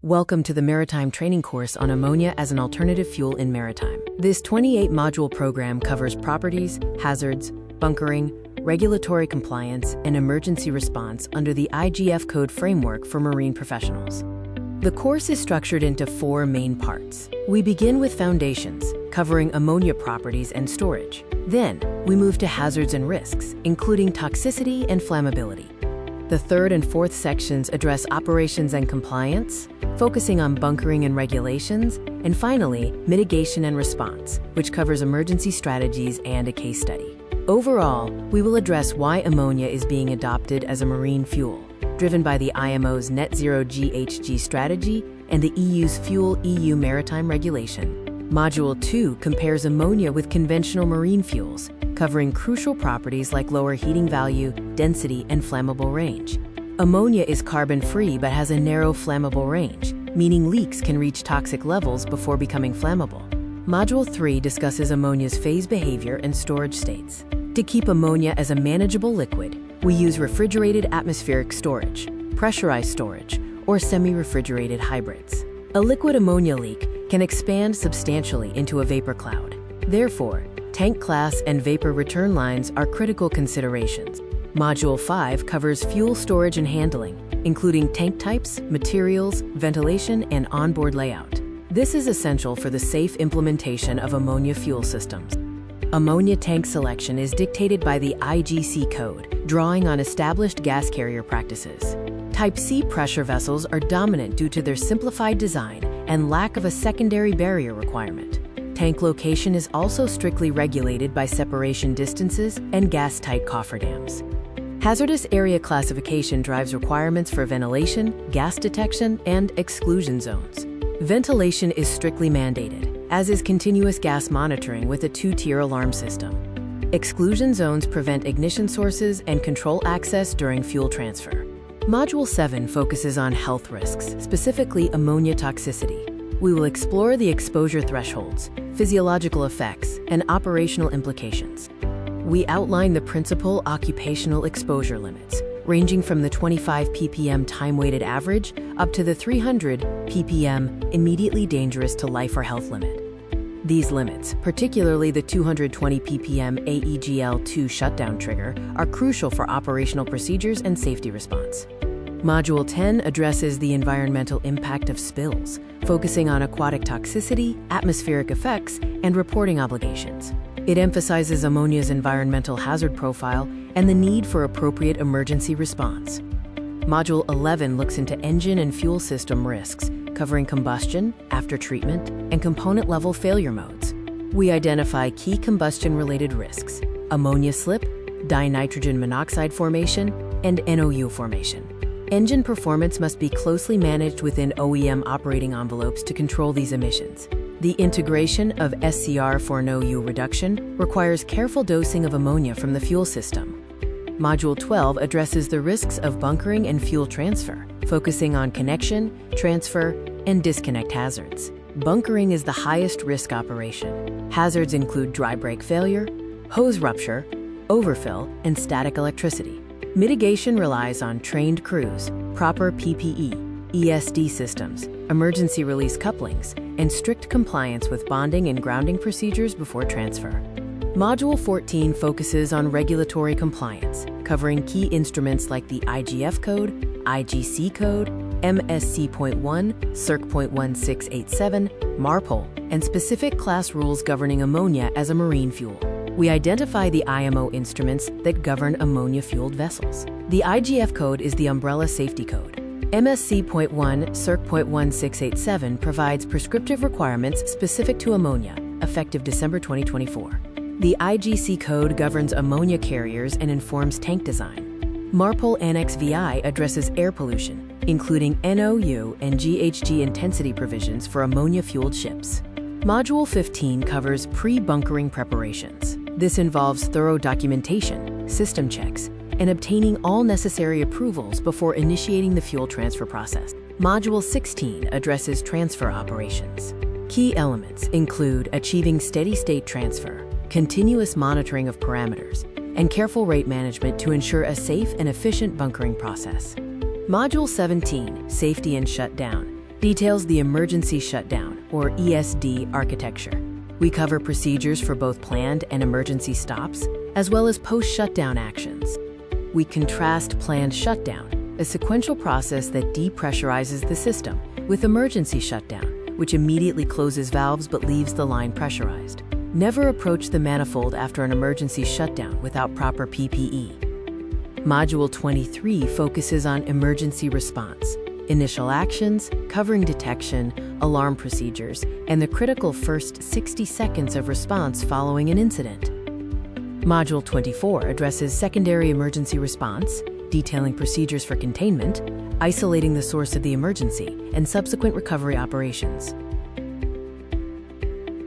Welcome to the Maritime training course on ammonia as an alternative fuel in maritime. This 28-module program covers properties, hazards, bunkering, regulatory compliance, and emergency response under the IGF code framework for marine professionals. The course is structured into 4 main parts. We begin with foundations, covering ammonia properties and storage. Then, we move to hazards and risks, including toxicity and flammability. The 3rd and 4th sections address operations and compliance, focusing on bunkering and regulations, and finally, mitigation and response, which covers emergency strategies and a case study. Overall, we will address why ammonia is being adopted as a marine fuel, driven by the IMO's Net Zero GHG strategy and the EU's Fuel EU Maritime Regulation. Module 2 compares ammonia with conventional marine fuels, covering crucial properties like lower heating value, density, and flammable range. Ammonia is carbon-free but has a narrow flammable range, meaning leaks can reach toxic levels before becoming flammable. Module 3 discusses ammonia's phase behavior and storage states. To keep ammonia as a manageable liquid, we use refrigerated atmospheric storage, pressurized storage, or semi-refrigerated hybrids. A liquid ammonia leak can expand substantially into a vapor cloud. Therefore, tank class and vapor return lines are critical considerations. Module 5 covers fuel storage and handling, including tank types, materials, ventilation, and onboard layout. This is essential for the safe implementation of ammonia fuel systems. Ammonia tank selection is dictated by the IGC code, drawing on established gas carrier practices. Type C pressure vessels are dominant due to their simplified design and lack of a secondary barrier requirement. Tank location is also strictly regulated by separation distances and gas-tight cofferdams. Hazardous area classification drives requirements for ventilation, gas detection, and exclusion zones. Ventilation is strictly mandated, as is continuous gas monitoring with a 2-tier alarm system. Exclusion zones prevent ignition sources and control access during fuel transfer. Module 7 focuses on health risks, specifically ammonia toxicity. We will explore the exposure thresholds, physiological effects, and operational implications. We outline the principal occupational exposure limits, ranging from the 25 ppm time-weighted average up to the 300 ppm immediately dangerous to life or health limit. These limits, particularly the 220 ppm AEGL2 shutdown trigger, are crucial for operational procedures and safety response. Module 10 addresses the environmental impact of spills, focusing on aquatic toxicity, atmospheric effects, and reporting obligations. It emphasizes ammonia's environmental hazard profile and the need for appropriate emergency response. Module 11 looks into engine and fuel system risks, covering combustion, after-treatment, and component-level failure modes. We identify key combustion-related risks: ammonia slip, dinitrogen monoxide formation, and NOU formation. Engine performance must be closely managed within OEM operating envelopes to control these emissions. The integration of SCR for NOU reduction requires careful dosing of ammonia from the fuel system. Module 12 addresses the risks of bunkering and fuel transfer, focusing on connection, transfer, and disconnect hazards. Bunkering is the highest risk operation. Hazards include dry brake failure, hose rupture, overfill, and static electricity. Mitigation relies on trained crews, proper PPE, ESD systems, emergency release couplings, and strict compliance with bonding and grounding procedures before transfer. Module 14 focuses on regulatory compliance, covering key instruments like the IGF code, IGC code, MSC.1, Circ.1687, MARPOL, and specific class rules governing ammonia as a marine fuel. We identify the IMO instruments that govern ammonia-fueled vessels. The IGF code is the umbrella safety code. MSC.1, Circ.1687 provides prescriptive requirements specific to ammonia, effective December 2024. The IGC code governs ammonia carriers and informs tank design. MARPOL Annex VI addresses air pollution, including NOU and GHG intensity provisions for ammonia-fueled ships. Module 15 covers pre-bunkering preparations. This involves thorough documentation, system checks, and obtaining all necessary approvals before initiating the fuel transfer process. Module 16 addresses transfer operations. Key elements include achieving steady-state transfer, continuous monitoring of parameters, and careful rate management to ensure a safe and efficient bunkering process. Module 17, Safety and Shutdown, details the emergency shutdown, or ESD, architecture. We cover procedures for both planned and emergency stops, as well as post-shutdown actions. We contrast planned shutdown, a sequential process that depressurizes the system, with emergency shutdown, which immediately closes valves but leaves the line pressurized. Never approach the manifold after an emergency shutdown without proper PPE. Module 23 focuses on emergency response, initial actions, covering detection, alarm procedures, and the critical first 60 seconds of response following an incident. Module 24 addresses secondary emergency response, detailing procedures for containment, isolating the source of the emergency, and subsequent recovery operations.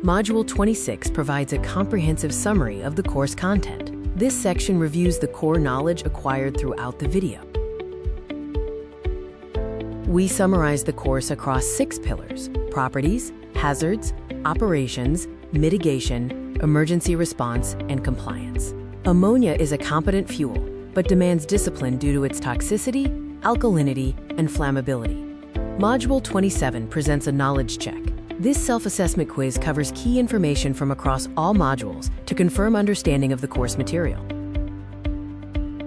Module 26 provides a comprehensive summary of the course content. This section reviews the core knowledge acquired throughout the video. We summarize the course across 6 pillars: properties, hazards, operations, mitigation, emergency response, and compliance. Ammonia is a competent fuel, but demands discipline due to its toxicity, alkalinity, and flammability. Module 27 presents a knowledge check. This self-assessment quiz covers key information from across all modules to confirm understanding of the course material.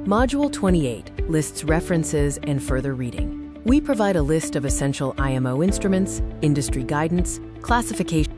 Module 28 lists references and further reading. We provide a list of essential IMO instruments, industry guidance, classification,